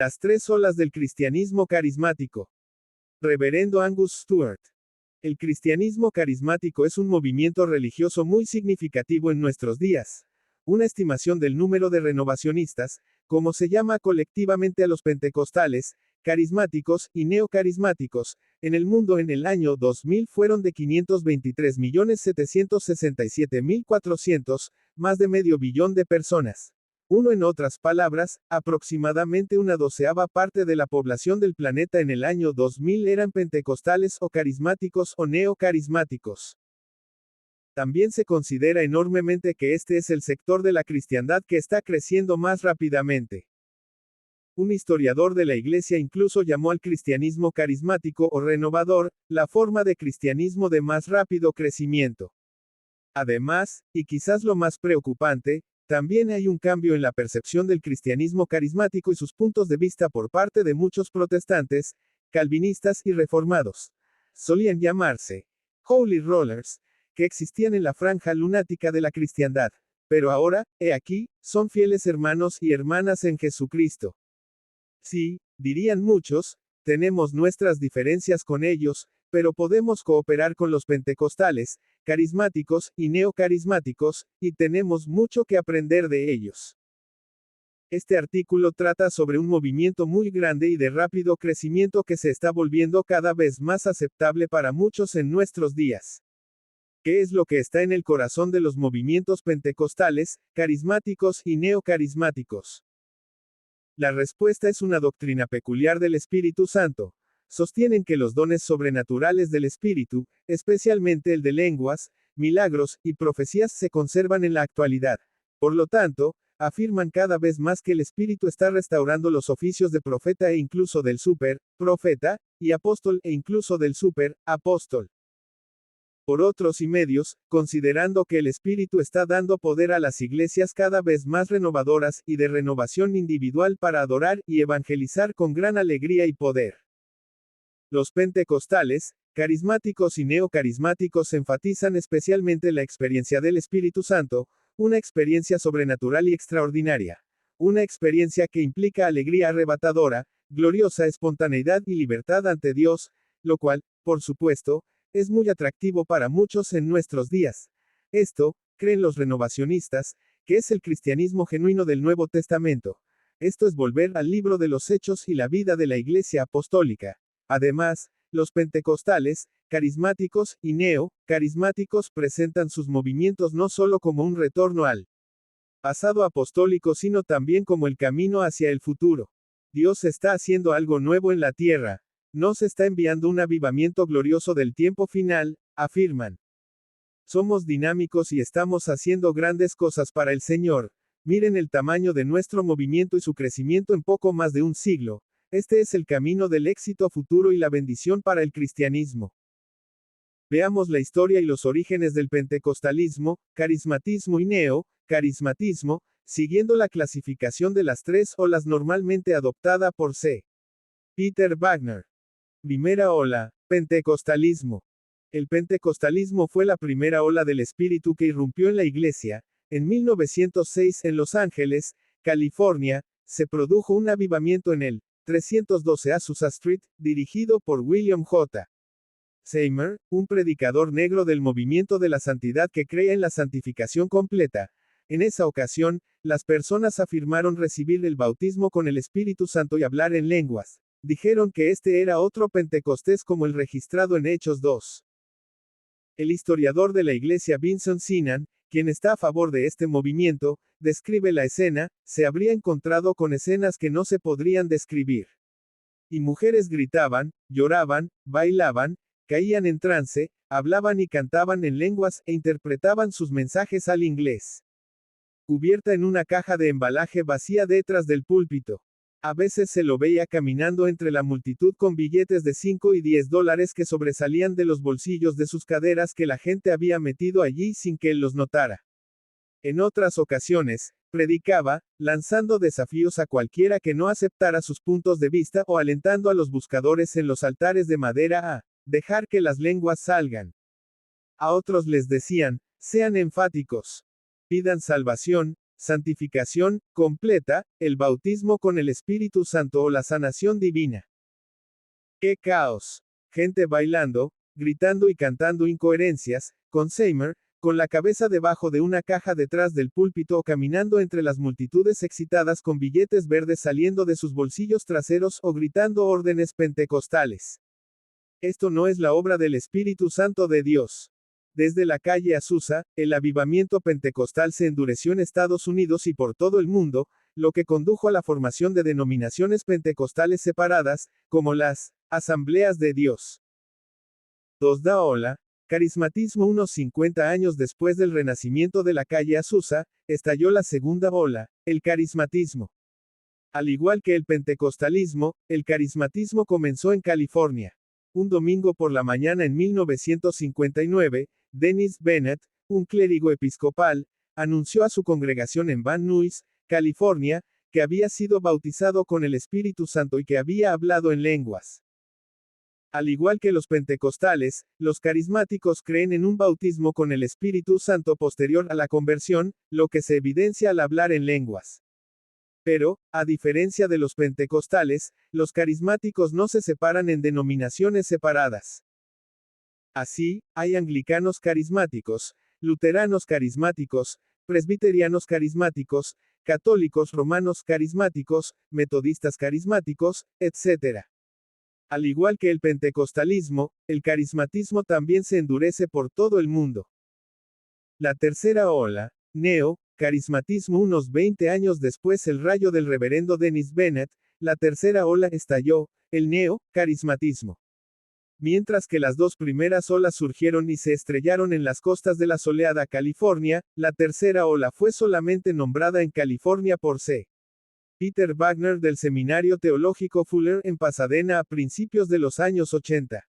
Las tres olas del cristianismo carismático. Reverendo Angus Stewart. El cristianismo carismático es un movimiento religioso muy significativo en nuestros días. Una estimación del número de renovacionistas, como se llama colectivamente a los pentecostales, carismáticos y neocarismáticos, en el mundo en el año 2000 fueron de 523.767.400, más de medio billón de personas. En otras palabras, aproximadamente una doceava parte de la población del planeta en el año 2000 eran pentecostales o carismáticos o neocarismáticos. También se considera enormemente que este es el sector de la cristiandad que está creciendo más rápidamente. Un historiador de la Iglesia incluso llamó al cristianismo carismático o renovador, la forma de cristianismo de más rápido crecimiento. Además, y quizás lo más preocupante, también hay un cambio en la percepción del cristianismo carismático y sus puntos de vista por parte de muchos protestantes, calvinistas y reformados. Solían llamarse Holy Rollers, que existían en la franja lunática de la cristiandad. Pero ahora, he aquí, son fieles hermanos y hermanas en Jesucristo. Sí, dirían muchos, tenemos nuestras diferencias con ellos, pero podemos cooperar con los pentecostales, carismáticos y neocarismáticos, y tenemos mucho que aprender de ellos. Este artículo trata sobre un movimiento muy grande y de rápido crecimiento que se está volviendo cada vez más aceptable para muchos en nuestros días. ¿Qué es lo que está en el corazón de los movimientos pentecostales, carismáticos y neocarismáticos? La respuesta es una doctrina peculiar del Espíritu Santo. Sostienen que los dones sobrenaturales del Espíritu, especialmente el de lenguas, milagros y profecías, se conservan en la actualidad. Por lo tanto, afirman cada vez más que el Espíritu está restaurando los oficios de profeta e incluso del profeta, y apóstol e incluso del apóstol. Por otros y medios, considerando que el Espíritu está dando poder a las iglesias cada vez más renovadoras y de renovación individual para adorar y evangelizar con gran alegría y poder. Los pentecostales, carismáticos y neocarismáticos enfatizan especialmente la experiencia del Espíritu Santo, una experiencia sobrenatural y extraordinaria. Una experiencia que implica alegría arrebatadora, gloriosa espontaneidad y libertad ante Dios, lo cual, por supuesto, es muy atractivo para muchos en nuestros días. Esto, creen los renovacionistas, que es el cristianismo genuino del Nuevo Testamento. Esto es volver al libro de los Hechos y la vida de la Iglesia apostólica. Además, los pentecostales, carismáticos y neo-carismáticos presentan sus movimientos no solo como un retorno al pasado apostólico, sino también como el camino hacia el futuro. Dios está haciendo algo nuevo en la tierra. Nos está enviando un avivamiento glorioso del tiempo final, afirman. Somos dinámicos y estamos haciendo grandes cosas para el Señor. Miren el tamaño de nuestro movimiento y su crecimiento en poco más de un siglo. Este es el camino del éxito futuro y la bendición para el cristianismo. Veamos la historia y los orígenes del pentecostalismo, carismatismo y neo-carismatismo, siguiendo la clasificación de las tres olas normalmente adoptada por C. Peter Wagner. Primera ola, pentecostalismo. El pentecostalismo fue la primera ola del espíritu que irrumpió en la iglesia. En 1906 en Los Ángeles, California, se produjo un avivamiento en el 312 Azusa Street, dirigido por William J. Seymour, un predicador negro del movimiento de la santidad que creía en la santificación completa. En esa ocasión, las personas afirmaron recibir el bautismo con el Espíritu Santo y hablar en lenguas. Dijeron que este era otro Pentecostés como el registrado en Hechos 2. El historiador de la iglesia Vincent Sinan, quien está a favor de este movimiento, describe la escena, se habría encontrado con escenas que no se podrían describir. Y mujeres gritaban, lloraban, bailaban, caían en trance, hablaban y cantaban en lenguas e interpretaban sus mensajes al inglés. Cubierta en una caja de embalaje vacía detrás del púlpito. A veces se lo veía caminando entre la multitud con billetes de 5 y 10 dólares que sobresalían de los bolsillos de sus caderas que la gente había metido allí sin que él los notara. En otras ocasiones, predicaba, lanzando desafíos a cualquiera que no aceptara sus puntos de vista o alentando a los buscadores en los altares de madera a dejar que las lenguas salgan. A otros les decían, sean enfáticos, pidan salvación, santificación completa, el bautismo con el Espíritu Santo o la sanación divina. ¡Qué caos! Gente bailando, gritando y cantando incoherencias, con Seymour, con la cabeza debajo de una caja detrás del púlpito o caminando entre las multitudes excitadas con billetes verdes saliendo de sus bolsillos traseros o gritando órdenes pentecostales. Esto no es la obra del Espíritu Santo de Dios. Desde la calle Azusa, el avivamiento pentecostal se endureció en Estados Unidos y por todo el mundo, lo que condujo a la formación de denominaciones pentecostales separadas, como las Asambleas de Dios. 2. Ola, carismatismo. Unos 50 años después del renacimiento de la calle Azusa, estalló la segunda ola, el carismatismo. Al igual que el pentecostalismo, el carismatismo comenzó en California. Un domingo por la mañana en 1959, Dennis Bennett, un clérigo episcopal, anunció a su congregación en Van Nuys, California, que había sido bautizado con el Espíritu Santo y que había hablado en lenguas. Al igual que los pentecostales, los carismáticos creen en un bautismo con el Espíritu Santo posterior a la conversión, lo que se evidencia al hablar en lenguas. Pero, a diferencia de los pentecostales, los carismáticos no se separan en denominaciones separadas. Así, hay anglicanos carismáticos, luteranos carismáticos, presbiterianos carismáticos, católicos romanos carismáticos, metodistas carismáticos, etc. Al igual que el pentecostalismo, el carismatismo también se endurece por todo el mundo. La tercera ola, carismatismo. Unos 20 años después el rayo del reverendo Dennis Bennett, la tercera ola estalló, el carismatismo. Mientras que las dos primeras olas surgieron y se estrellaron en las costas de la soleada California, la tercera ola fue solamente nombrada en California por C. Peter Wagner del Seminario Teológico Fuller en Pasadena a principios de los años 80.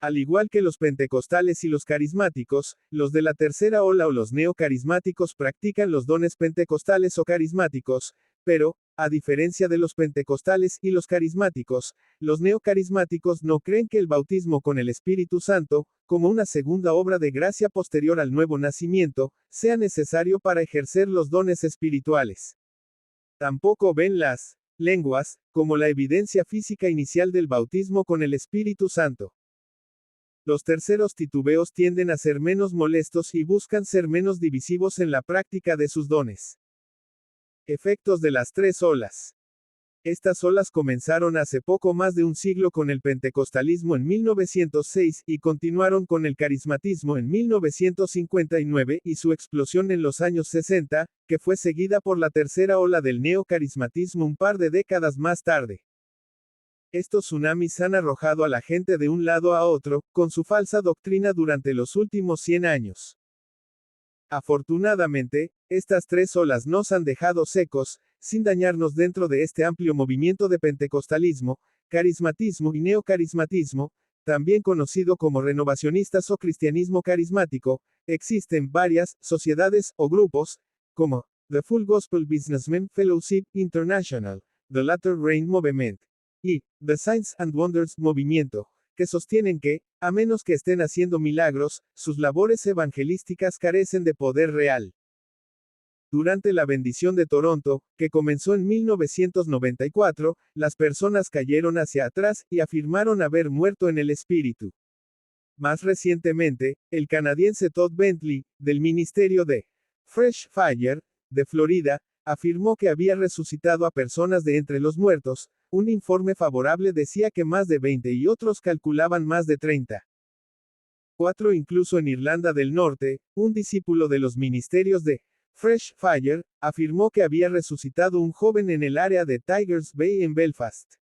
Al igual que los pentecostales y los carismáticos, los de la tercera ola o los neocarismáticos practican los dones pentecostales o carismáticos, pero, a diferencia de los pentecostales y los carismáticos, los neocarismáticos no creen que el bautismo con el Espíritu Santo, como una segunda obra de gracia posterior al nuevo nacimiento, sea necesario para ejercer los dones espirituales. Tampoco ven las lenguas como la evidencia física inicial del bautismo con el Espíritu Santo. Los terceros titubeos tienden a ser menos molestos y buscan ser menos divisivos en la práctica de sus dones. Efectos de las tres olas. Estas olas comenzaron hace poco más de un siglo con el pentecostalismo en 1906 y continuaron con el carismatismo en 1959 y su explosión en los años 60, que fue seguida por la tercera ola del neocarismatismo un par de décadas más tarde. Estos tsunamis han arrojado a la gente de un lado a otro, con su falsa doctrina durante los últimos 100 años. Afortunadamente, estas tres olas nos han dejado secos, sin dañarnos dentro de este amplio movimiento de pentecostalismo, carismatismo y neocarismatismo, también conocido como renovacionistas o cristianismo carismático. Existen varias sociedades o grupos, como The Full Gospel Businessmen Fellowship International, The Latter Rain Movement, y The Signs and Wonders Movimiento, que sostienen que, a menos que estén haciendo milagros, sus labores evangelísticas carecen de poder real. Durante la bendición de Toronto, que comenzó en 1994, las personas cayeron hacia atrás y afirmaron haber muerto en el espíritu. Más recientemente, el canadiense Todd Bentley, del ministerio de Fresh Fire, de Florida, afirmó que había resucitado a personas de entre los muertos. Un informe favorable decía que más de 20 y otros calculaban más de 30. 4. Incluso en Irlanda del Norte, un discípulo de los ministerios de Fresh Fire, afirmó que había resucitado un joven en el área de Tigers Bay en Belfast.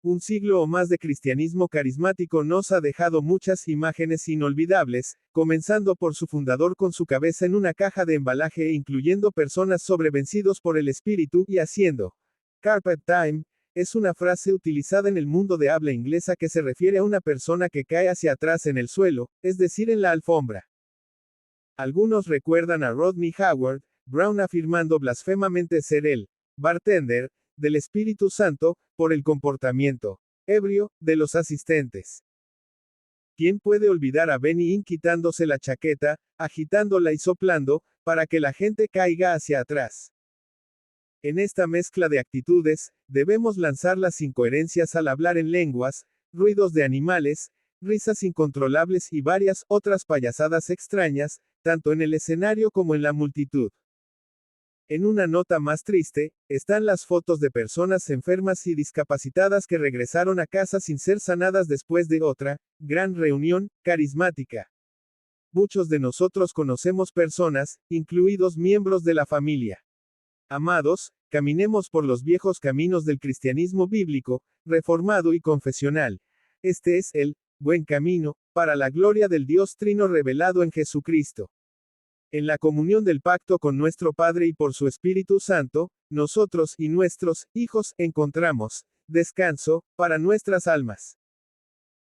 Un siglo o más de cristianismo carismático nos ha dejado muchas imágenes inolvidables, comenzando por su fundador con su cabeza en una caja de embalaje e incluyendo personas sobrevencidos por el espíritu y haciendo carpet time. Es una frase utilizada en el mundo de habla inglesa que se refiere a una persona que cae hacia atrás en el suelo, es decir, en la alfombra. Algunos recuerdan a Rodney Howard Brown afirmando blasfemamente ser el bartender del Espíritu Santo, por el comportamiento ebrio de los asistentes. ¿Quién puede olvidar a Benny Hinn quitándose la chaqueta, agitándola y soplando, para que la gente caiga hacia atrás? En esta mezcla de actitudes, debemos lanzar las incoherencias al hablar en lenguas, ruidos de animales, risas incontrolables y varias otras payasadas extrañas, tanto en el escenario como en la multitud. En una nota más triste, están las fotos de personas enfermas y discapacitadas que regresaron a casa sin ser sanadas después de otra gran reunión carismática. Muchos de nosotros conocemos personas, incluidos miembros de la familia. Amados, caminemos por los viejos caminos del cristianismo bíblico, reformado y confesional. Este es el buen camino, para la gloria del Dios Trino revelado en Jesucristo. En la comunión del pacto con nuestro Padre y por su Espíritu Santo, nosotros y nuestros hijos encontramos descanso para nuestras almas.